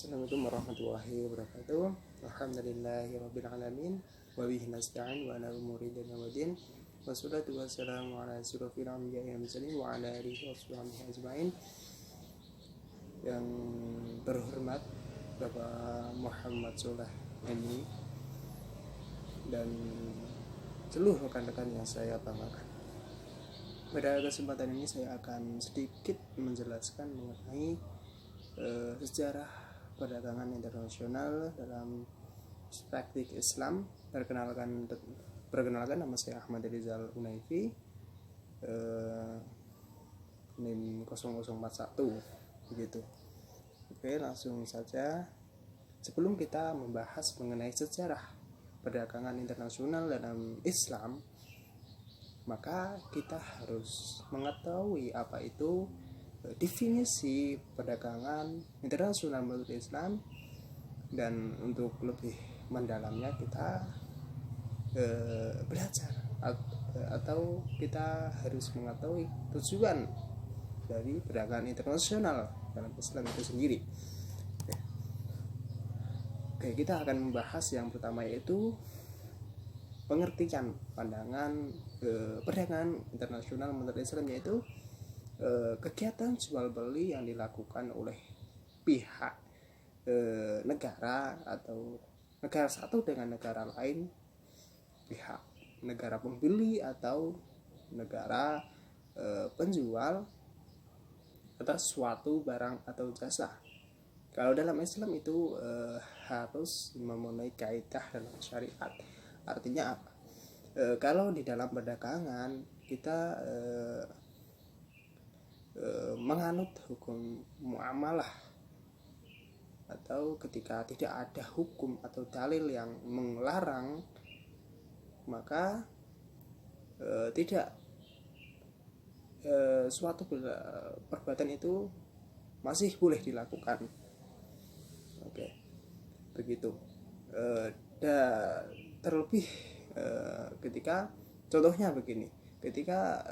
Assalamualaikum warahmatullahi wabarakatuh. Alhamdulillahirabbil alamin wa bihi nasta'in wa ala umuri dunya waddin. Wassalatu wassalamu ala asyrofil anbiya'i wal mursalin wa ala alihi washabbihi ajmain. Yang terhormat Bapak Muhammad Sholeh MI dan seluruh rekan-rekan yang saya banggakan. Pada kesempatan ini saya akan sedikit menjelaskan mengenai sejarah perdagangan internasional dalam perspektif Islam. Perkenalkan nama saya Ahmad Rizal Unaifi, NIM 0041 begitu. Oke, langsung saja. Sebelum kita membahas mengenai sejarah perdagangan internasional dalam Islam, maka kita harus mengetahui apa itu definisi perdagangan internasional menurut Islam, dan untuk lebih mendalamnya kita belajar atau kita harus mengetahui tujuan dari perdagangan internasional dalam Islam itu sendiri. Oke, kita akan membahas yang pertama, yaitu pengertian pandangan perdagangan internasional menurut Islam, yaitu kegiatan jual beli yang dilakukan oleh pihak negara atau negara satu dengan negara lain, pihak negara pembeli atau negara penjual atas suatu barang atau jasa. Kalau dalam Islam itu harus memenuhi kaidah dalam syariat. Artinya apa? Kalau di dalam perdagangan kita menganut hukum muamalah, atau ketika tidak ada hukum atau dalil yang melarang, maka tidak suatu perbuatan itu masih boleh dilakukan. Oke, begitu. Terlebih ketika contohnya begini, ketika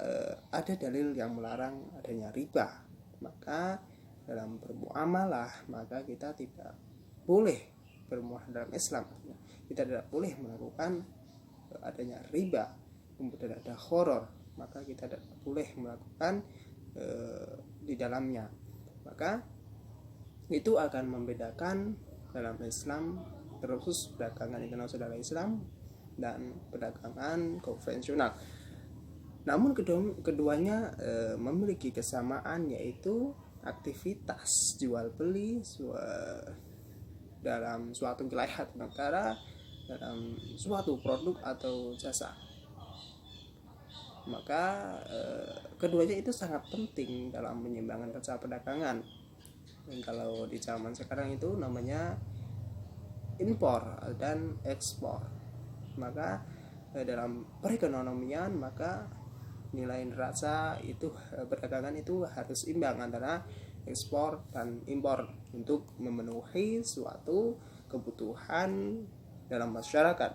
ada dalil yang melarang adanya riba, maka dalam bermuamalah maka kita tidak boleh bermuamalah dalam Islam. Kita tidak boleh melakukan adanya riba. Kemudian ada horor, maka kita tidak boleh melakukan di dalamnya. Maka itu akan membedakan dalam Islam terus perdagangan internasional Islam dan perdagangan konvensional. Namun keduanya memiliki kesamaan, yaitu aktivitas jual beli dalam suatu wilayah negara dalam suatu produk atau jasa. Maka keduanya itu sangat penting dalam menyeimbangkan kerja perdagangan. Dan kalau di zaman sekarang itu namanya impor dan ekspor. Maka dalam perekonomian maka nilai neraca itu perdagangan itu harus imbang antara ekspor dan impor untuk memenuhi suatu kebutuhan dalam masyarakat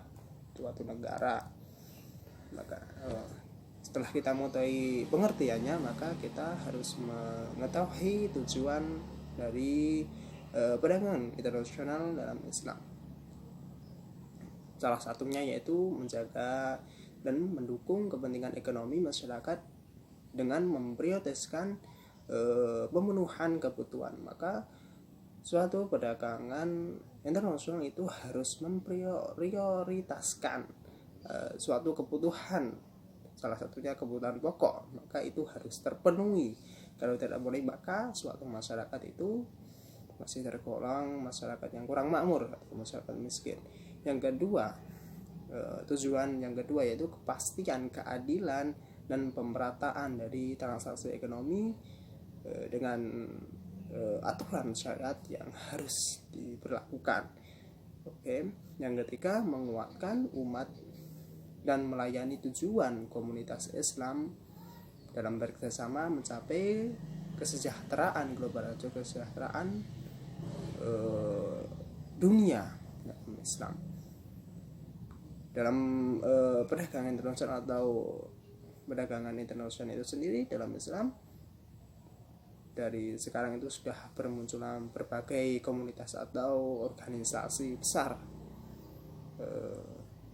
suatu negara. Maka setelah kita mengetahui pengertiannya, maka kita harus mengetahui tujuan dari perdagangan internasional dalam Islam. Salah satunya yaitu menjaga dan mendukung kepentingan ekonomi masyarakat dengan memprioritaskan pemenuhan kebutuhan. Maka suatu perdagangan internasional itu harus memprioritaskan suatu kebutuhan, salah satunya kebutuhan pokok, maka itu harus terpenuhi. Kalau tidak boleh, maka suatu masyarakat itu masih tergolong masyarakat yang kurang makmur atau masyarakat miskin. Yang kedua, tujuan yang kedua yaitu kepastian keadilan dan pemerataan dari transaksi ekonomi dengan aturan syariat yang harus diberlakukan. Oke, yang ketiga, menguatkan umat dan melayani tujuan komunitas Islam dalam bekerjasama mencapai kesejahteraan global atau kesejahteraan dunia dalam Islam. Dalam perdagangan internasional atau perdagangan internasional itu sendiri dalam Islam dari sekarang itu sudah bermunculan berbagai komunitas atau organisasi besar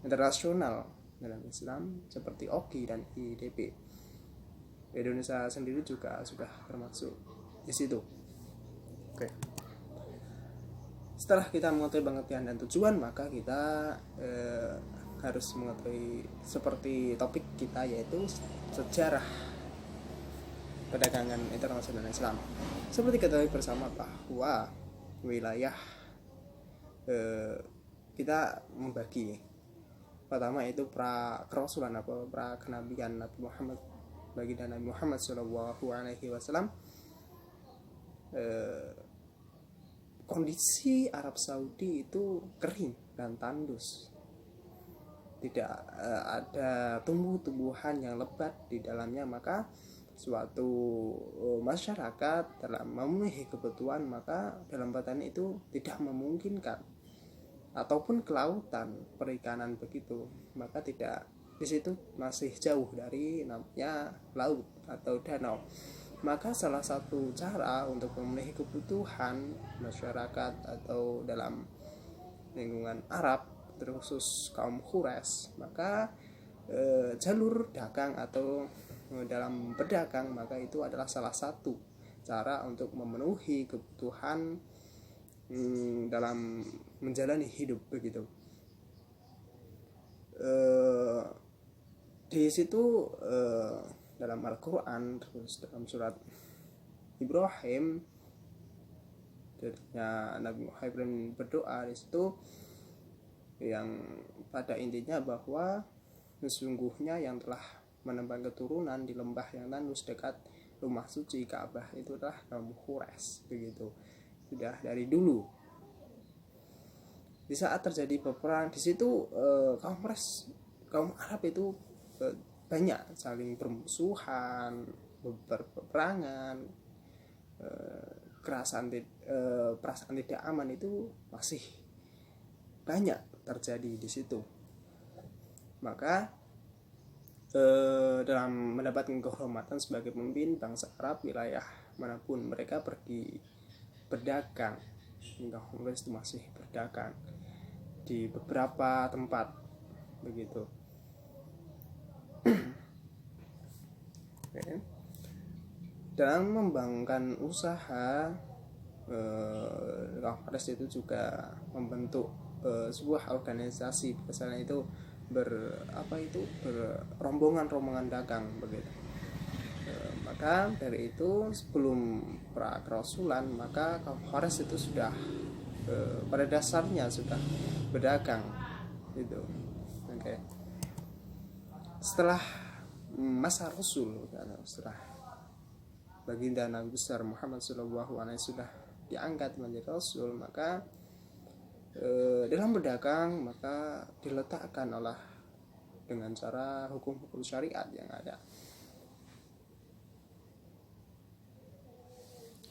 internasional dalam Islam seperti OKI dan IDP. Indonesia sendiri juga sudah termasuk di situ. Oke. Setelah kita mengetahui pengertian dan tujuan, maka kita harus mengetahui seperti topik kita, yaitu sejarah perdagangan internasional Islam. Seperti kita ketahui bersama bahwa wilayah kita membagi, pertama itu pra kerasulan atau pra kenabian Nabi Muhammad, baginda Nabi Muhammad SAW. Kondisi Arab Saudi itu kering dan tandus, tidak ada tumbuh-tumbuhan yang lebat di dalamnya, maka suatu masyarakat dalam memenuhi kebutuhan, maka dalam petani itu tidak memungkinkan, ataupun kelautan perikanan begitu, maka tidak, di situ masih jauh dari namanya laut atau danau. Maka salah satu cara untuk memenuhi kebutuhan masyarakat atau dalam lingkungan Arab, terkhusus kaum Quraisy, maka jalur dagang atau dalam berdagang, maka itu adalah salah satu cara untuk memenuhi kebutuhan dalam menjalani hidup begitu. Di situ dalam Al-Quran, terus dalam surat Ibrahim, Nabi Ibrahim berdoa di situ, yang pada intinya bahwa sesungguhnya yang telah menembang keturunan di lembah yang tandus dekat rumah suci Ka'bah itu adalah kaum Quraisy begitu, sudah dari dulu. Di saat terjadi peperangan di situ, kaum Arab itu banyak saling bermusuhan, berperangan, perasaan tidak aman itu masih banyak terjadi di situ. Maka dalam mendapatkan kehormatan sebagai pemimpin bangsa Arab, wilayah manapun mereka pergi berdagang, hingga Quraisy itu masih berdagang di beberapa tempat begitu. Okay. Dalam membangun usaha, Quraisy itu juga membentuk sebuah organisasi, misalnya itu berombongan-rombongan dagang begitu. Maka dari itu sebelum pra kerasulan, maka kaum Quraisy itu sudah pada dasarnya sudah berdagang gitu. Oke. Setelah masa Rasul, setelah baginda Nabi besar Muhammad SAW sudah diangkat menjadi Rasul, maka dalam berdagang maka diletakkan dengan cara hukum-hukum syariat yang ada.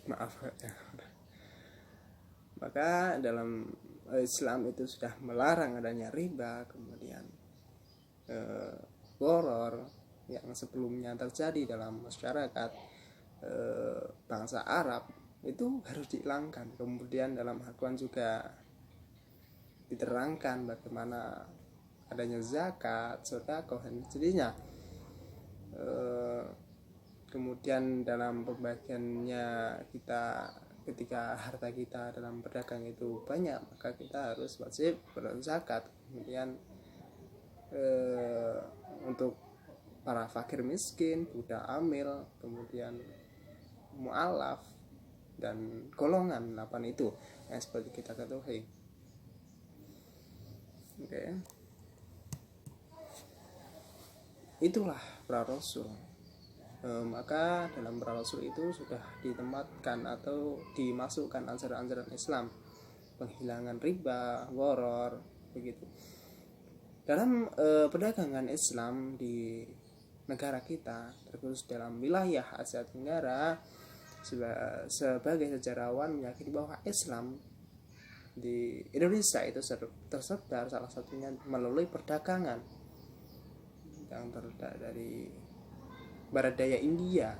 Maaf ya. Maka dalam Islam itu sudah melarang adanya riba, kemudian gharar yang sebelumnya terjadi dalam masyarakat bangsa Arab itu harus dihilangkan. Kemudian dalam Al-Quran juga diterangkan bagaimana adanya zakat, sedekah dan sebagainya. Kemudian dalam pembagiannya kita, ketika harta kita dalam berdagang itu banyak, maka kita harus wajib berzakat. Kemudian untuk para fakir miskin, budak amil, kemudian mu'alaf dan golongan 8 itu yang seperti kita ketahui. Oke. Itulah pra Rasul. Maka dalam pra Rasul itu sudah ditempatkan atau dimasukkan ajaran-ajaran Islam, penghilangan riba, gharar begitu. Dalam perdagangan Islam di negara kita, terkhusus dalam wilayah Asia Tenggara, sebagai sejarawan meyakini bahwa Islam di Indonesia itu tersebar salah satunya melalui perdagangan yang terletak dari barat daya India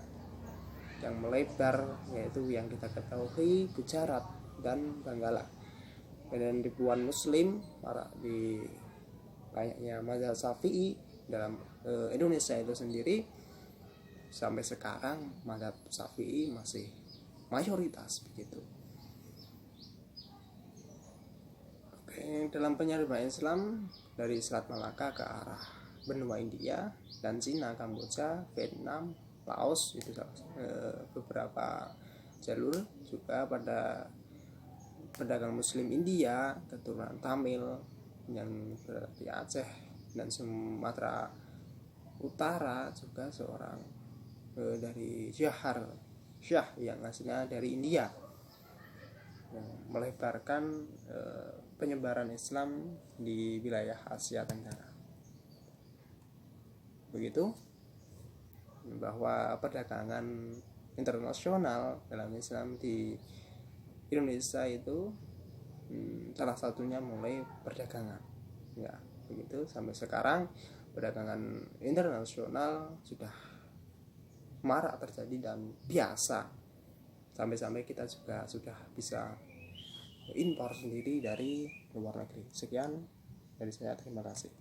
yang melebar, yaitu yang kita ketahui Gujarat dan Benggala. Dan ribuan muslim di banyaknya mazhab Syafi'i dalam Indonesia itu sendiri, sampai sekarang mazhab Syafi'i masih mayoritas begitu. Oke, dalam penyerbuan Islam dari Selat Malaka ke arah benua India dan Cina, Kamboja, Vietnam, Laos, itu beberapa jalur. Juga pada pedagang muslim India keturunan Tamil yang berada di Aceh dan Sumatera Utara, juga seorang dari Syah yang aslinya dari India, yang melebarkan penyebaran Islam di wilayah Asia Tenggara. Begitu bahwa perdagangan internasional dalam Islam di Indonesia itu salah satunya mulai perdagangan, ya begitu. Sampai sekarang perdagangan internasional sudah marak terjadi dan biasa, sampai-sampai kita juga sudah bisa impor sendiri dari luar negeri. Sekian dari saya, terima kasih.